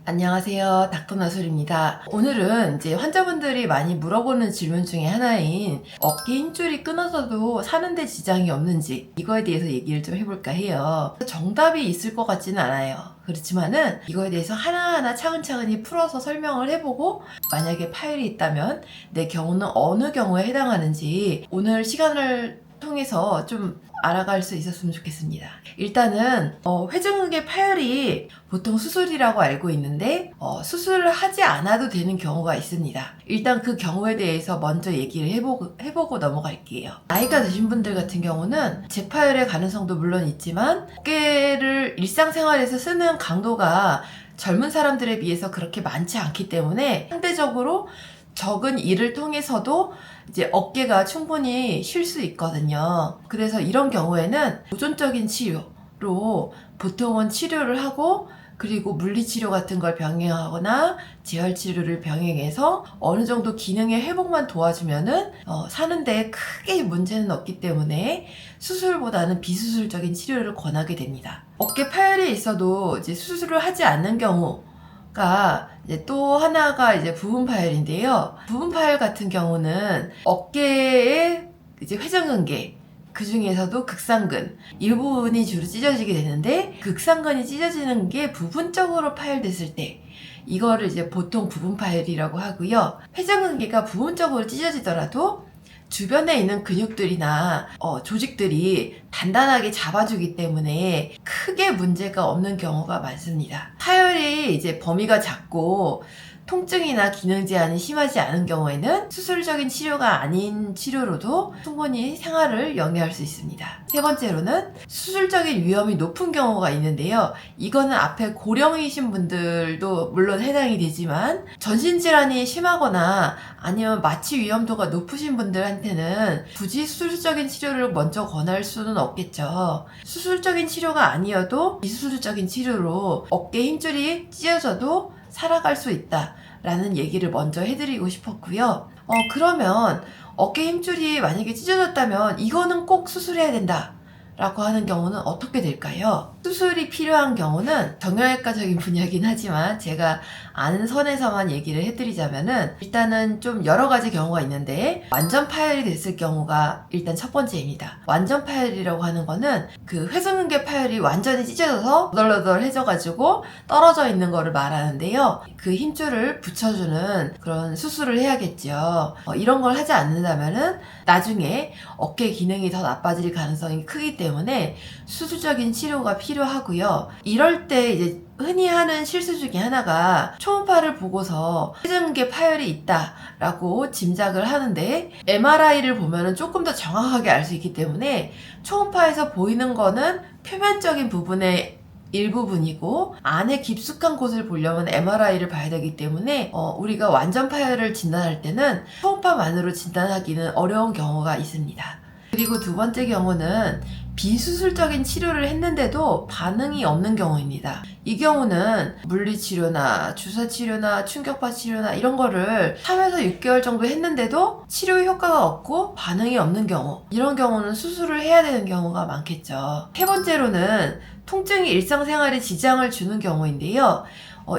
안녕하세요. 닥터나솔입니다. 오늘은 이제 환자분들이 많이 물어보는 질문 중에 하나인 어깨 힘줄이 끊어져도 사는데 지장이 없는지 이거에 대해서 얘기를 좀 해볼까 해요. 정답이 있을 것 같지는 않아요. 그렇지만은 이거에 대해서 하나하나 차근차근히 풀어서 설명을 해보고 만약에 파열이 있다면 내 경우는 어느 경우에 해당하는지 오늘 시간을 통해서 좀 알아갈 수 있었으면 좋겠습니다. 일단은 회중근개 파열이 보통 수술이라고 알고 있는데 수술을 하지 않아도 되는 경우가 있습니다. 일단 그 경우에 대해서 먼저 얘기를 해보고 넘어갈게요. 나이가 드신 분들 같은 경우는 재파열의 가능성도 물론 있지만 어깨를 일상생활에서 쓰는 강도가 젊은 사람들에 비해서 그렇게 많지 않기 때문에 상대적으로 적은 일을 통해서도 이제 어깨가 충분히 쉴 수 있거든요. 그래서 이런 경우에는 보존적인 치료로 보통은 치료를 하고 그리고 물리치료 같은 걸 병행하거나 재활치료를 병행해서 어느 정도 기능의 회복만 도와주면은 사는데 크게 문제는 없기 때문에 수술보다는 비수술적인 치료를 권하게 됩니다. 어깨 파열이 있어도 이제 수술을 하지 않는 경우가 이제 또 하나가 이제 부분 파열인데요. 부분 파열 같은 경우는 어깨의 이제 회전근개 그 중에서도 극상근 이 부분이 주로 찢어지게 되는데 극상근이 찢어지는 게 부분적으로 파열됐을 때 이거를 이제 보통 부분 파열이라고 하고요. 회전근개가 부분적으로 찢어지더라도 주변에 있는 근육들이나 조직들이 단단하게 잡아주기 때문에 크게 문제가 없는 경우가 많습니다. 파열이 이제 범위가 작고 통증이나 기능 제한이 심하지 않은 경우에는 수술적인 치료가 아닌 치료로도 충분히 생활을 영위할 수 있습니다. 세 번째로는 수술적인 위험이 높은 경우가 있는데요. 이거는 앞에 고령이신 분들도 물론 해당이 되지만 전신질환이 심하거나 아니면 마취 위험도가 높으신 분들한테는 굳이 수술적인 치료를 먼저 권할 수는 없겠죠. 수술적인 치료가 아니어도 비수술적인 치료로 어깨 힘줄이 찢어져도 살아갈 수 있다 라는 얘기를 먼저 해드리고 싶었고요. 그러면 어깨 힘줄이 만약에 찢어졌다면 이거는 꼭 수술해야 된다 라고 하는 경우는 어떻게 될까요? 수술이 필요한 경우는 정형외과적인 분야긴 하지만 제가 아는 선에서만 얘기를 해드리자면은 일단은 좀 여러 가지 경우가 있는데 완전 파열이 됐을 경우가 일단 첫 번째입니다. 완전 파열이라고 하는 거는 그 회전근개 파열이 완전히 찢어져서 너덜너덜해져가지고 떨어져 있는 거를 말하는데요. 그 힘줄을 붙여주는 그런 수술을 해야겠죠. 이런 걸 하지 않는다면은 나중에 어깨 기능이 더 나빠질 가능성이 크기 때문에 수술적인 치료가 필요하고요. 이럴 때 이제 흔히 하는 실수 중에 하나가 초음파를 보고서 회전근개 파열이 있다라고 짐작을 하는데 MRI를 보면은 조금 더 정확하게 알 수 있기 때문에 초음파에서 보이는 거는 표면적인 부분의 일부분이고 안에 깊숙한 곳을 보려면 MRI를 봐야 되기 때문에 우리가 완전 파열을 진단할 때는 초음파만으로 진단하기는 어려운 경우가 있습니다. 그리고 두 번째 경우는 비수술적인 치료를 했는데도 반응이 없는 경우입니다. 이 경우는 물리치료나 주사치료나 충격파 치료나 이런 거를 3에서 6개월 정도 했는데도 치료 효과가 없고 반응이 없는 경우, 이런 경우는 수술을 해야 되는 경우가 많겠죠. 세 번째로는 통증이 일상생활에 지장을 주는 경우인데요.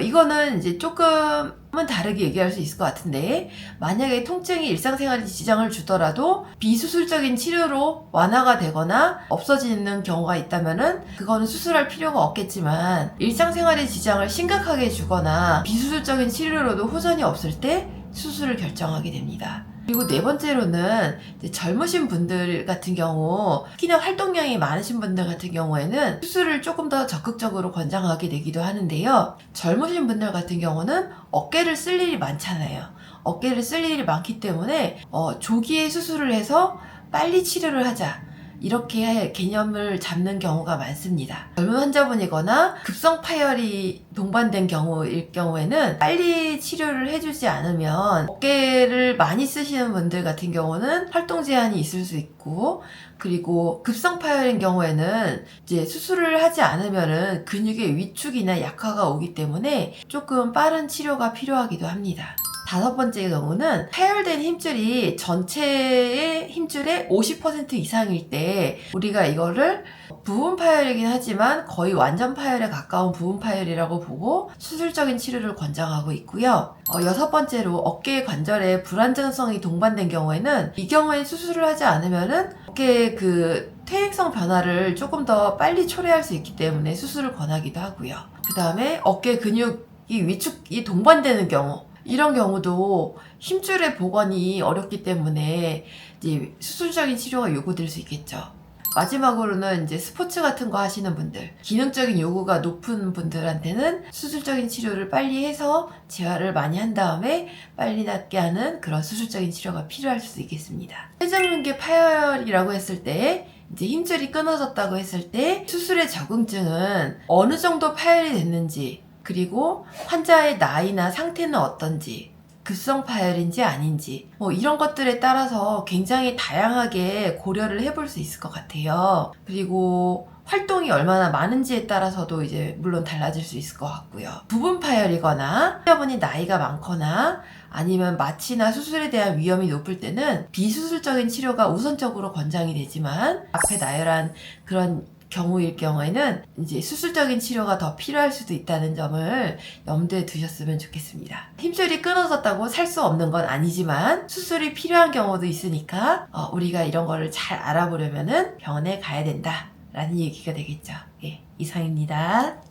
이거는 이제 조금은 다르게 얘기할 수 있을 것 같은데 만약에 통증이 일상생활에 지장을 주더라도 비수술적인 치료로 완화가 되거나 없어지는 경우가 있다면은 그거는 수술할 필요가 없겠지만 일상생활에 지장을 심각하게 주거나 비수술적인 치료로도 호전이 없을 때 수술을 결정하게 됩니다. 그리고 네 번째로는 이제 젊으신 분들 같은 경우 특히나 활동량이 많으신 분들 같은 경우에는 수술을 조금 더 적극적으로 권장하게 되기도 하는데요. 젊으신 분들 같은 경우는 어깨를 쓸 일이 많잖아요. 어깨를 쓸 일이 많기 때문에 조기에 수술을 해서 빨리 치료를 하자 이렇게 개념을 잡는 경우가 많습니다. 젊은 환자분이거나 급성 파열이 동반된 경우일 경우에는 빨리 치료를 해주지 않으면 어깨를 많이 쓰시는 분들 같은 경우는 활동 제한이 있을 수 있고 그리고 급성 파열인 경우에는 이제 수술을 하지 않으면은 근육의 위축이나 약화가 오기 때문에 조금 빠른 치료가 필요하기도 합니다. 다섯 번째 경우는 파열된 힘줄이 전체의 힘줄의 50% 이상일 때 우리가 이거를 부분 파열이긴 하지만 거의 완전 파열에 가까운 부분 파열이라고 보고 수술적인 치료를 권장하고 있고요. 여섯 번째로 어깨 관절에 불안정성이 동반된 경우에는 이 경우에 수술을 하지 않으면은 어깨의 그 퇴행성 변화를 조금 더 빨리 초래할 수 있기 때문에 수술을 권하기도 하고요. 그 다음에 어깨 근육이 위축이 동반되는 경우, 이런 경우도 힘줄의 복원이 어렵기 때문에 이제 수술적인 치료가 요구될 수 있겠죠. 마지막으로는 이제 스포츠 같은 거 하시는 분들, 기능적인 요구가 높은 분들한테는 수술적인 치료를 빨리 해서 재활을 많이 한 다음에 빨리 낫게 하는 그런 수술적인 치료가 필요할 수도 있겠습니다. 회전근개 파열이라고 했을 때 이제 힘줄이 끊어졌다고 했을 때 수술의 적응증은 어느 정도 파열이 됐는지, 그리고 환자의 나이나 상태는 어떤지, 급성 파열인지 아닌지 이런 것들에 따라서 굉장히 다양하게 고려를 해볼 수 있을 것 같아요. 그리고 활동이 얼마나 많은지에 따라서도 이제 물론 달라질 수 있을 것 같고요. 부분 파열이거나 환자분이 나이가 많거나 아니면 마취나 수술에 대한 위험이 높을 때는 비수술적인 치료가 우선적으로 권장이 되지만 앞에 나열한 그런 경우일 경우에는 이제 수술적인 치료가 더 필요할 수도 있다는 점을 염두에 두셨으면 좋겠습니다. 힘줄이 끊어졌다고 살 수 없는 건 아니지만 수술이 필요한 경우도 있으니까 우리가 이런 거를 잘 알아보려면은 병원에 가야 된다 라는 얘기가 되겠죠. 예, 이상입니다.